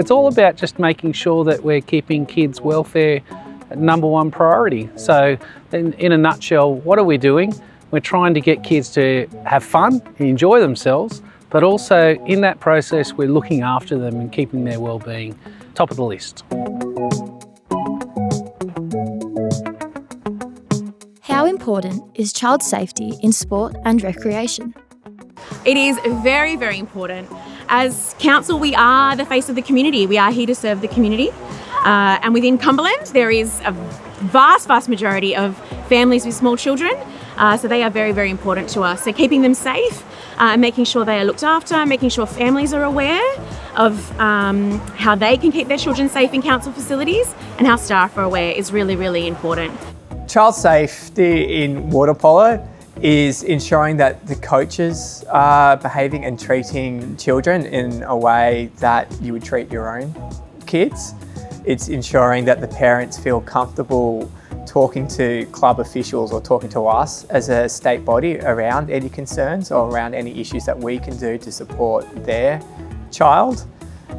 It's all about just making sure that we're keeping kids' welfare number one priority. So in a nutshell, what are we doing? We're trying to get kids to have fun and enjoy themselves, but also in that process, we're looking after them and keeping their well-being top of the list. How important is child safety in sport and recreation? It is very, very important. As council, we are the face of the community. We are here to serve the community. And within Cumberland, there is a vast majority of families with small children. So they are very, very important to us. So keeping them safe, making sure they are looked after, making sure families are aware of how they can keep their children safe in council facilities and how staff are aware is really, really important. Child safety in water polo is ensuring that the coaches are behaving and treating children in a way that you would treat your own kids. It's ensuring that the parents feel comfortable talking to club officials or talking to us as a state body around any concerns or around any issues that we can do to support their child,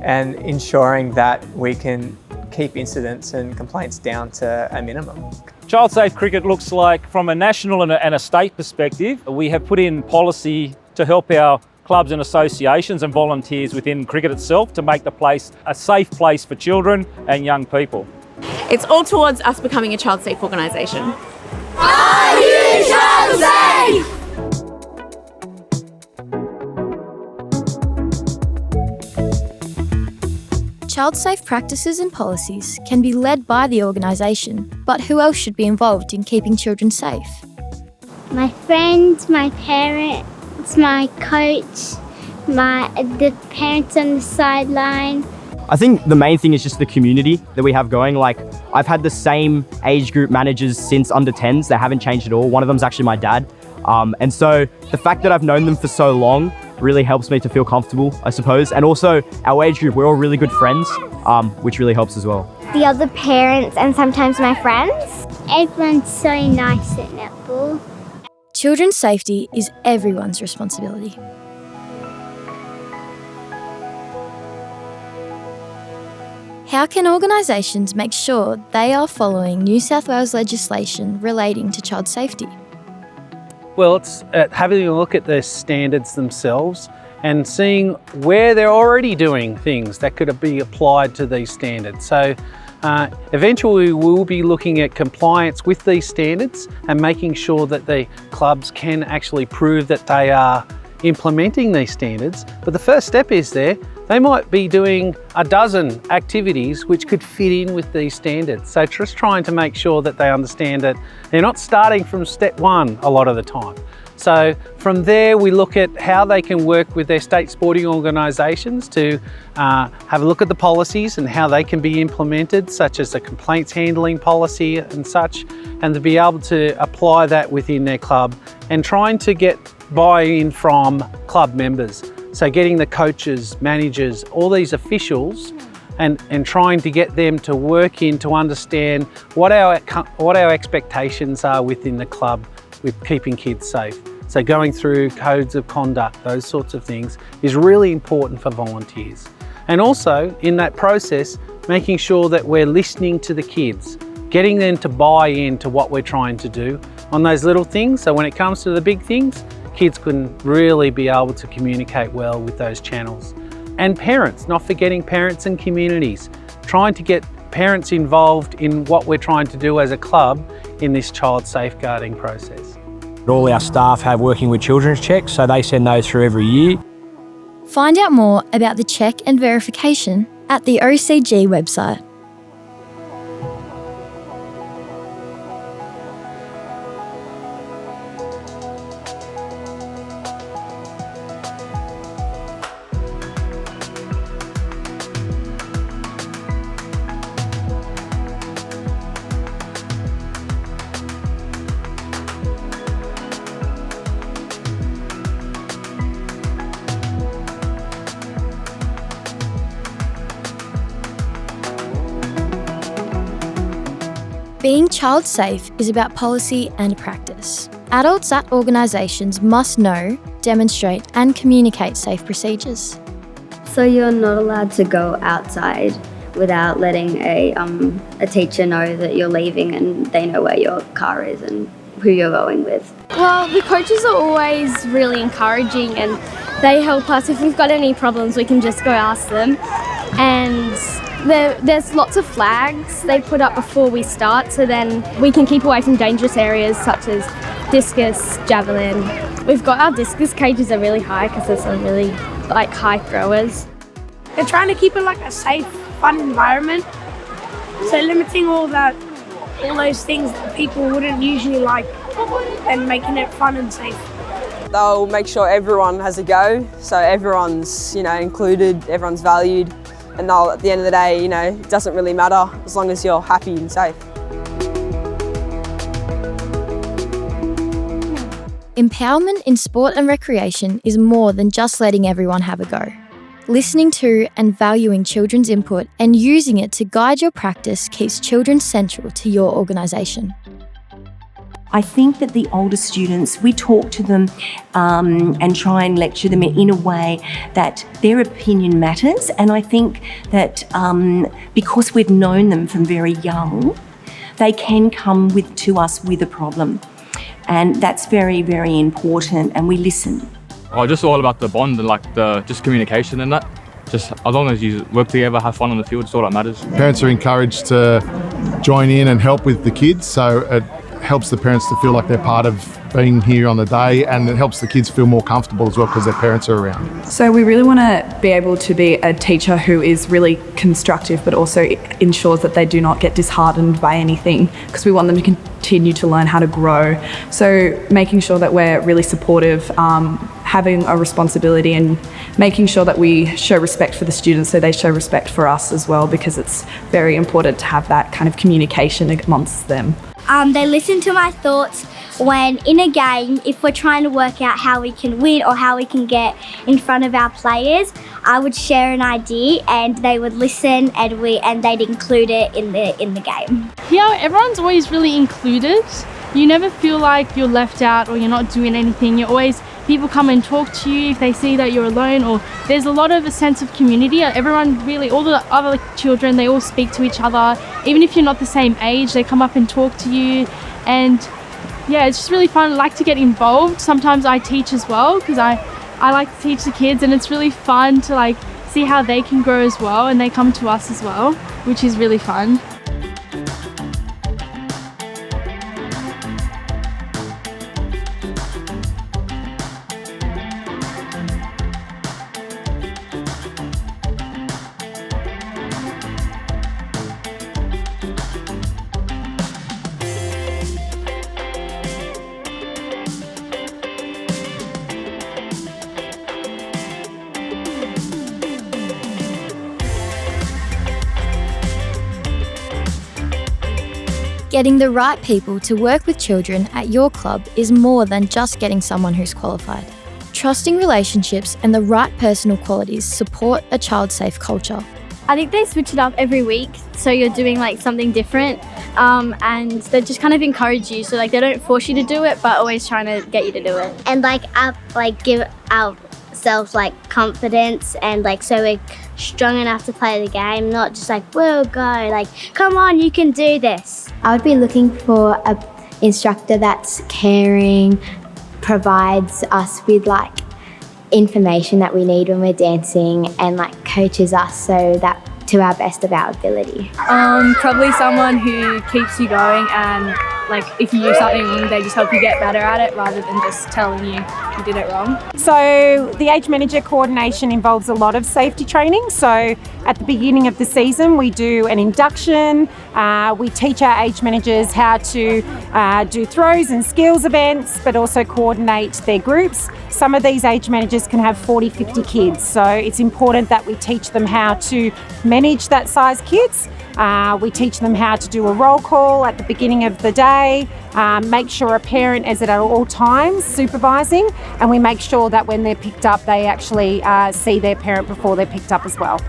and ensuring that we can keep incidents and complaints down to a minimum. Child safe cricket looks like, from a national and a state perspective, we have put in policy to help our clubs and associations and volunteers within cricket itself to make the place a safe place for children and young people. It's all towards us becoming a child safe organisation. Are you child safe? Child safe practices and policies can be led by the organisation, but who else should be involved in keeping children safe? My friends, my parents, my coach, the parents on the sideline. I think the main thing is just the community that we have going. Like, I've had the same age group managers since under 10s. They haven't changed at all. One of them's actually my dad. And so the fact that I've known them for so long really helps me to feel comfortable, I suppose. And also our age group, we're all really good friends, which really helps as well. The other parents and sometimes my friends. Everyone's so nice at netball. Children's safety is everyone's responsibility. How can organisations make sure they are following New South Wales legislation relating to child safety? Well, it's having a look at the standards themselves and seeing where they're already doing things that could be applied to these standards. So eventually we will be looking at compliance with these standards and making sure that the clubs can actually prove that they are implementing these standards. But the first step is they might be doing a dozen activities which could fit in with these standards. So just trying to make sure that they understand that they're not starting from step one a lot of the time. So from there we look at how they can work with their state sporting organisations to have a look at the policies and how they can be implemented, such as the complaints handling policy and such, and to be able to apply that within their club and trying to get buy-in from club members. So getting the coaches, managers, all these officials and trying to get them to work in to understand what our expectations are within the club with keeping kids safe. So going through codes of conduct, those sorts of things, is really important for volunteers. And also in that process, making sure that we're listening to the kids, getting them to buy into what we're trying to do on those little things. So when it comes to the big things, kids can really be able to communicate well with those channels. And parents, not forgetting parents and communities, trying to get parents involved in what we're trying to do as a club in this child safeguarding process. All our staff have working with children's checks, so they send those through every year. Find out more about the check and verification at the OCG website. Being child safe is about policy and practice. Adults at organisations must know, demonstrate and communicate safe procedures. Also, you're not allowed to go outside without letting a teacher know that you're leaving and they know where your car is and who you're going with. Well, the coaches are always really encouraging and they help us. If we've got any problems, we can just go ask them. And there's lots of flags they put up before we start, so then we can keep away from dangerous areas such as discus, javelin. We've got our discus cages are really high because there's some really high throwers. They're trying to keep it like a safe, fun environment. So limiting all those things that people wouldn't usually like and making it fun and safe. They'll make sure everyone has a go, so everyone's included, everyone's valued, and they'll, at the end of the day, it doesn't really matter as long as you're happy and safe. Empowerment in sport and recreation is more than just letting everyone have a go. Listening to and valuing children's input and using it to guide your practice keeps children central to your organisation. I think that the older students, we talk to them and try and lecture them in a way that their opinion matters. And I think that because we've known them from very young, they can come to us with a problem. And that's very, very important, and we listen. Oh, just all about the bond and just communication and that. Just as long as you work together, have fun on the field, it's all that matters. Parents are encouraged to join in and help with the kids, so it helps the parents to feel like they're part of being here on the day, and it helps the kids feel more comfortable as well because their parents are around. So we really want to be able to be a teacher who is really constructive but also ensures that they do not get disheartened by anything, because we want them to continue to learn how to grow. So making sure that we're really supportive, having a responsibility and making sure that we show respect for the students so they show respect for us as well, because it's very important to have that kind of communication amongst them. They listen to my thoughts when in a game, if we're trying to work out how we can win or how we can get in front of our players, I would share an idea and they would listen and they'd include it in the game. Yeah, everyone's always really included. You never feel like you're left out or you're not doing anything. People come and talk to you if they see that you're alone, or there's a lot of a sense of community. Everyone really, all the other children, they all speak to each other. Even if you're not the same age, they come up and talk to you. And yeah, it's just really fun. I like to get involved. Sometimes I teach as well because I like to teach the kids, and it's really fun to see how they can grow as well, and they come to us as well, which is really fun. Getting the right people to work with children at your club is more than just getting someone who's qualified. Trusting relationships and the right personal qualities support a child-safe culture. I think they switch it up every week, so you're doing something different, and they just kind of encourage you. So they don't force you to do it, but always trying to get you to do it. And give ourselves confidence and so we're strong enough to play the game, not just we'll go, come on, you can do this. I would be looking for an instructor that's caring, provides us with information that we need when we're dancing, and coaches us so that to our best of our ability. Probably someone who keeps you going, and if you do something wrong, they just help you get better at it rather than just telling you did it wrong. So the age manager coordination involves a lot of safety training. So at the beginning of the season, we do an induction. We teach our age managers how to do throws and skills events, but also coordinate their groups. Some of these age managers can have 40, 50 kids. So it's important that we teach them how to manage that size kids. We teach them how to do a roll call at the beginning of the day, make sure a parent is at all times supervising, and we make sure that when they're picked up, they actually see their parent before they're picked up as well.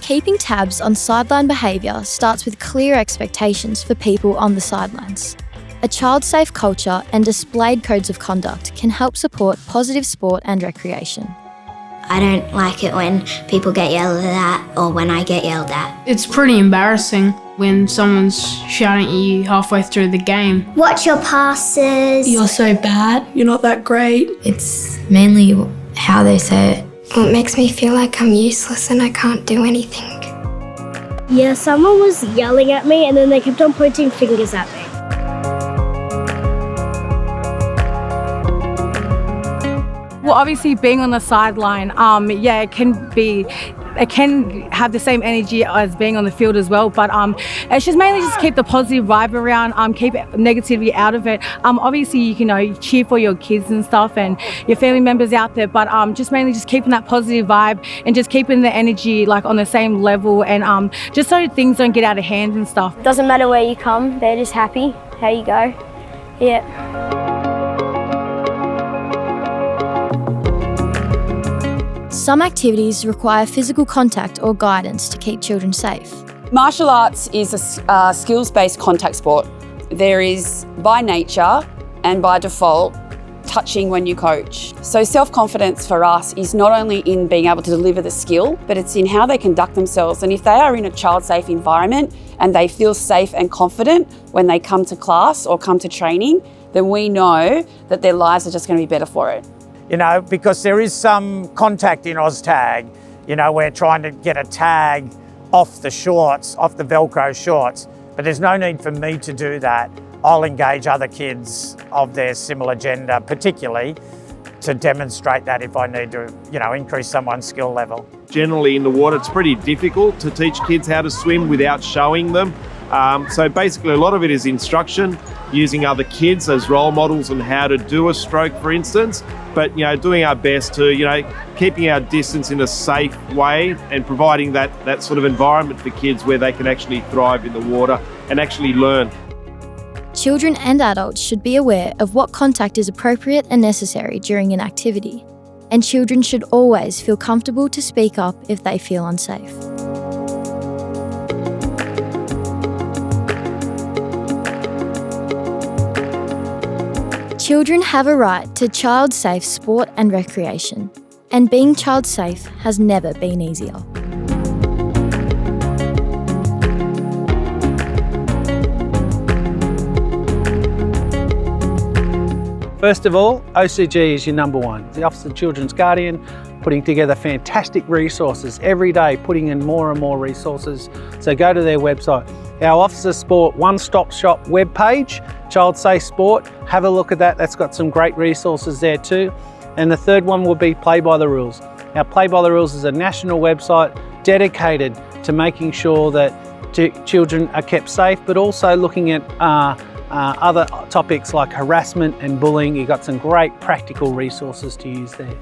Keeping tabs on sideline behaviour starts with clear expectations for people on the sidelines. A child-safe culture and displayed codes of conduct can help support positive sport and recreation. I don't like it when people get yelled at or when I get yelled at. It's pretty embarrassing when someone's shouting at you halfway through the game. Watch your passes. You're so bad. You're not that great. It's mainly how they say it. It makes me feel like I'm useless and I can't do anything. Yeah, someone was yelling at me and then they kept on pointing fingers at me. Well, obviously being on the sideline, it can have the same energy as being on the field as well, but it's just mainly just keep the positive vibe around, keep negativity out of it. Obviously you can cheer for your kids and stuff and your family members out there, but just mainly just keeping that positive vibe and just keeping the energy like on the same level, and just so things don't get out of hand and stuff. Doesn't matter where you come, they're just happy how you go. Yeah. Some activities require physical contact or guidance to keep children safe. Martial arts is a skills-based contact sport. There is, by nature and by default, touching when you coach. So self-confidence for us is not only in being able to deliver the skill, but it's in how they conduct themselves. And if they are in a child-safe environment and they feel safe and confident when they come to class or come to training, then we know that their lives are just going to be better for it. Because there is some contact in OzTag. We're trying to get a tag off the shorts, off the Velcro shorts, but there's no need for me to do that. I'll engage other kids of their similar gender, particularly to demonstrate that if I need to, increase someone's skill level. Generally in the water, it's pretty difficult to teach kids how to swim without showing them. So basically a lot of it is instruction, using other kids as role models on how to do a stroke, for instance, but doing our best to, keeping our distance in a safe way and providing that sort of environment for kids where they can actually thrive in the water and actually learn. Children and adults should be aware of what contact is appropriate and necessary during an activity, and children should always feel comfortable to speak up if they feel unsafe. Children have a right to child-safe sport and recreation, and being child-safe has never been easier. First of all, OCG is your number one. The Office of Children's Guardian, putting together fantastic resources every day, putting in more and more resources. So go to their website. Our Office of Sport one-stop shop webpage, Child Safe Sport, have a look at that. That's got some great resources there too. And the third one will be Play by the Rules. Our Play by the Rules is a national website dedicated to making sure that children are kept safe, but also looking at other topics like harassment and bullying. You've got some great practical resources to use there.